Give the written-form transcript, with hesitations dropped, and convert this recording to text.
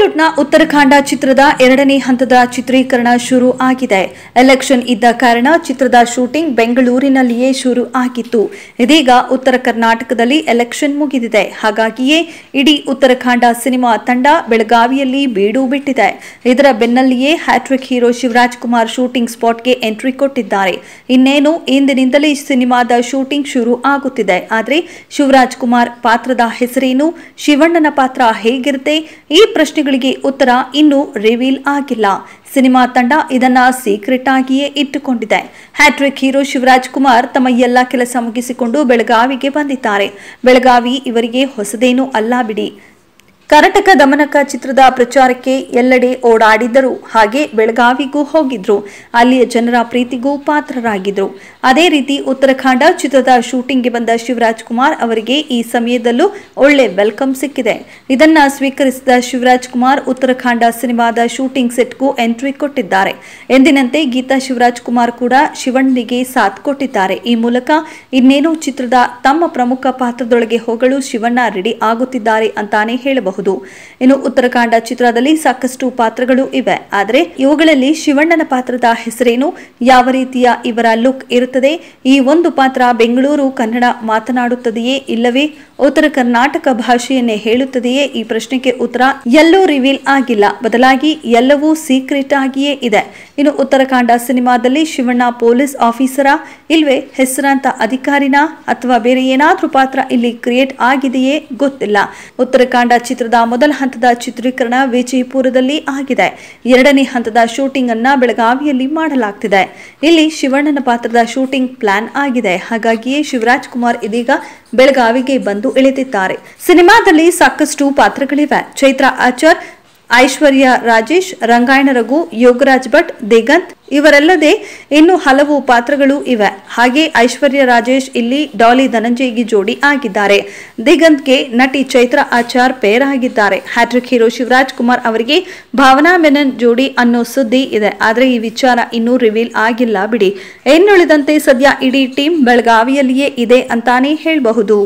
ಬಾಲಿವುಡ್ನ ಉತ್ತರಾಖಂಡ ಚಿತ್ರದ 2ನೇ ಹಂತದ ಚಿತ್ರೀಕರಣ ಶುರು ಆಗಿದೆ. ಎಲೆಕ್ಷನ್ ಇದ್ದ ಕಾರಣ ಚಿತ್ರದ ಶೂಟಿಂಗ್ ಬೆಂಗಳೂರಿನಲ್ಲಿಯೇ ಶುರು ಆಗಿತ್ತು. ಇದೀಗ ಉತ್ತರ ಕರ್ನಾಟಕದಲ್ಲಿ ಎಲೆಕ್ಷನ್ ಮುಗಿದಿದೆ. ಹಾಗಾಗಿಯೇ ಇಡೀ ಉತ್ತರಾಖಂಡ ಸಿನಿಮಾ ತಂಡ ಬೆಳಗಾವಿಯಲ್ಲಿ ಬೀಡು ಬಿಟ್ಟಿದೆ. ಇದರ ಬೆನ್ನಲ್ಲಿಯೇ hat-trick hero Shivaraj Kumar shooting ಸ್ಪಾಟ್ಗೆ ಎಂಟ್ರಿ ಕೊಟ್ಟಿದ್ದಾರೆ. ಇನ್ನೇನು ಇಂದಿನಿಂದಲೇ ಸಿನಿಮಾದ ಶೂಟಿಂಗ್ ಶುರು ಆಗುತ್ತಿದೆ. ಆದರೆ ಶಿವರಾಜ್ ಕುಮಾರ್ ಪಾತ್ರದ ಹೆಸರೇನು, ಶಿವಣ್ಣನ ಪಾತ್ರ ಹೇಗಿರುತ್ತೆ, ಈ ಪ್ರಶ್ನೆಗಳಿಗೆ ಉತ್ತರ ಇನ್ನೂ ರಿವೀಲ್ ಆಗಿಲ್ಲ. ಸಿನಿಮಾ ತಂಡ ಇದನ್ನ ಸೀಕ್ರೆಟ್ ಆಗಿಯೇ ಇಟ್ಟುಕೊಂಡಿದೆ. ಹ್ಯಾಟ್ರಿಕ್ ಹೀರೋ ಶಿವರಾಜ್ ಕುಮಾರ್ ತಮ್ಮ ಎಲ್ಲ ಕೆಲಸ ಮುಗಿಸಿಕೊಂಡು ಬೆಳಗಾವಿಗೆ ಬಂದಿದ್ದಾರೆ. ಬೆಳಗಾವಿ ಇವರಿಗೆ ಹೊಸದೇನೂ ಅಲ್ಲ ಬಿಡಿ. ಕರ್ನಾಟಕ ದಮನಕ ಚಿತ್ರದ ಪ್ರಚಾರಕ್ಕೆ ಎಲ್ಲೆಡೆ ಓಡಾಡಿದ್ದರು. ಹಾಗೆ ಬೆಳಗಾವಿಗೂ ಹೋಗಿದ್ರು. ಅಲ್ಲಿಯ ಜನರ ಪ್ರೀತಿಗೂ ಪಾತ್ರರಾಗಿದ್ರು. ಅದೇ ರೀತಿ ಉತ್ತರಾಖಂಡ ಚಿತ್ರದ ಶೂಟಿಂಗ್ಗೆ ಬಂದ ಶಿವರಾಜ್ ಕುಮಾರ್ ಅವರಿಗೆ ಈ ಸಮಯದಲ್ಲೂ ಒಳ್ಳೆ ವೆಲ್ಕಮ್ ಸಿಕ್ಕಿದೆ. ಇದನ್ನ ಸ್ವೀಕರಿಸಿದ ಶಿವರಾಜ್ ಕುಮಾರ್ ಉತ್ತರಾಖಂಡ ಸಿನಿಮಾದ ಶೂಟಿಂಗ್ ಸೆಟ್ಗೂ ಎಂಟ್ರಿ ಕೊಟ್ಟಿದ್ದಾರೆ. ಎಂದಿನಂತೆ ಗೀತಾ ಶಿವರಾಜ್ ಕುಮಾರ್ ಕೂಡ ಶಿವಣ್ಣನಿಗೆ ಸಾಥ್ ಕೊಟ್ಟಿದ್ದಾರೆ. ಈ ಮೂಲಕ ಇನ್ನೇನು ಚಿತ್ರದ ತಮ್ಮ ಪ್ರಮುಖ ಪಾತ್ರದೊಳಗೆ ಹೋಗಲು ಶಿವಣ್ಣ ರೆಡಿ ಆಗುತ್ತಿದ್ದಾರೆ ಅಂತಾನೆ ಹೇಳಬಹುದು. ಇನ್ನು ಉತ್ತರಾಖಂಡ ಚಿತ್ರದಲ್ಲಿ ಸಾಕಷ್ಟು ಪಾತ್ರಗಳು ಇವೆ. ಆದರೆ ಇವುಗಳಲ್ಲಿ ಶಿವಣ್ಣನ ಪಾತ್ರದ ಹೆಸರೇನು, ಯಾವ ರೀತಿಯ ಇವರ ಲುಕ್ ಇರುತ್ತದೆ, ಈ ಒಂದು ಪಾತ್ರ ಬೆಂಗಳೂರು ಕನ್ನಡ ಮಾತನಾಡುತ್ತದೆಯೇ ಇಲ್ಲವೇ ಉತ್ತರ ಕರ್ನಾಟಕ ಭಾಷೆಯನ್ನೇ ಹೇಳುತ್ತದೆಯೇ, ಈ ಪ್ರಶ್ನೆಗೆ ಉತ್ತರ ಎಲ್ಲೂ ರಿವೀಲ್ ಆಗಿಲ್ಲ. ಬದಲಾಗಿ ಎಲ್ಲವೂ ಸೀಕ್ರೆಟ್ ಆಗಿಯೇ ಇದೆ. ಇನ್ನು ಉತ್ತರಾಖಂಡ ಸಿನಿಮಾದಲ್ಲಿ ಶಿವಣ್ಣ ಪೊಲೀಸ್ ಆಫೀಸರ, ಇಲ್ವೇ ಹೆಸರಾಂತ ಅಧಿಕಾರಿನ, ಅಥವಾ ಬೇರೆ ಏನಾದ್ರೂ ಪಾತ್ರ ಇಲ್ಲಿ ಕ್ರಿಯೇಟ್ ಆಗಿದೆಯೇ ಗೊತ್ತಿಲ್ಲ. ಉತ್ತರಾಖಂಡ ಚಿತ್ರದ ಮೊದಲ ಹಂತದ ಚಿತ್ರೀಕರಣ ವಿಜಯಪುರದಲ್ಲಿ ಆಗಿದೆ. 2ನೇ ಹಂತದ ಶೂಟಿಂಗ್ ಅನ್ನ ಬೆಳಗಾವಿಯಲ್ಲಿ ಮಾಡಲಾಗ್ತಿದೆ. ಇಲ್ಲಿ ಶಿವಣ್ಣನ ಪಾತ್ರದ ಶೂಟಿಂಗ್ ಪ್ಲಾನ್ ಆಗಿದೆ. ಹಾಗಾಗಿಯೇ ಶಿವರಾಜ್ ಕುಮಾರ್ ಇದೀಗ ಬೆಳಗಾವಿಗೆ ಬಂದು ಇಳಿದಿದ್ದಾರೆ. ಸಿನಿಮಾದಲ್ಲಿ ಸಾಕಷ್ಟು ಪಾತ್ರಗಳಿವೆ. ಚೈತ್ರಾ ಆಚಾರ್, ಐಶ್ವರ್ಯ ರಾಜೇಶ್, ರಂಗಾಯಣ ರಘು, ಯೋಗರಾಜ್ ಭಟ್, ದಿಗಂತ್ ಇವರಲ್ಲದೆ ಇನ್ನು ಹಲವು ಪಾತ್ರಗಳು ಇವೆ. ಹಾಗೆ ಐಶ್ವರ್ಯ ರಾಜೇಶ್ ಇಲ್ಲಿ ಡಾಲಿ ಧನಂಜಯ್ಗೆ ಜೋಡಿ ಆಗಿದ್ದಾರೆ. ದಿಗಂತ್ಗೆ ನಟಿ ಚೈತ್ರಾ ಆಚಾರ್ ಪೇರ್ ಆಗಿದ್ದಾರೆ. ಹ್ಯಾಟ್ರಿಕ್ ಹೀರೋ ಶಿವರಾಜ್ ಕುಮಾರ್ ಅವರಿಗೆ ಭಾವನಾ ಮೆನನ್ ಜೋಡಿ ಅನ್ನೋ ಸುದ್ದಿ ಇದೆ. ಆದರೆ ಈ ವಿಚಾರ ಇನ್ನೂ ರಿವೀಲ್ ಆಗಿಲ್ಲ ಬಿಡಿ. ಇನ್ನುಳಿದಂತೆ ಸದ್ಯ ಇಡೀ ಟೀಮ್ ಬೆಳಗಾವಿಯಲ್ಲಿಯೇ ಇದೆ ಅಂತಾನೆ ಹೇಳಬಹುದು.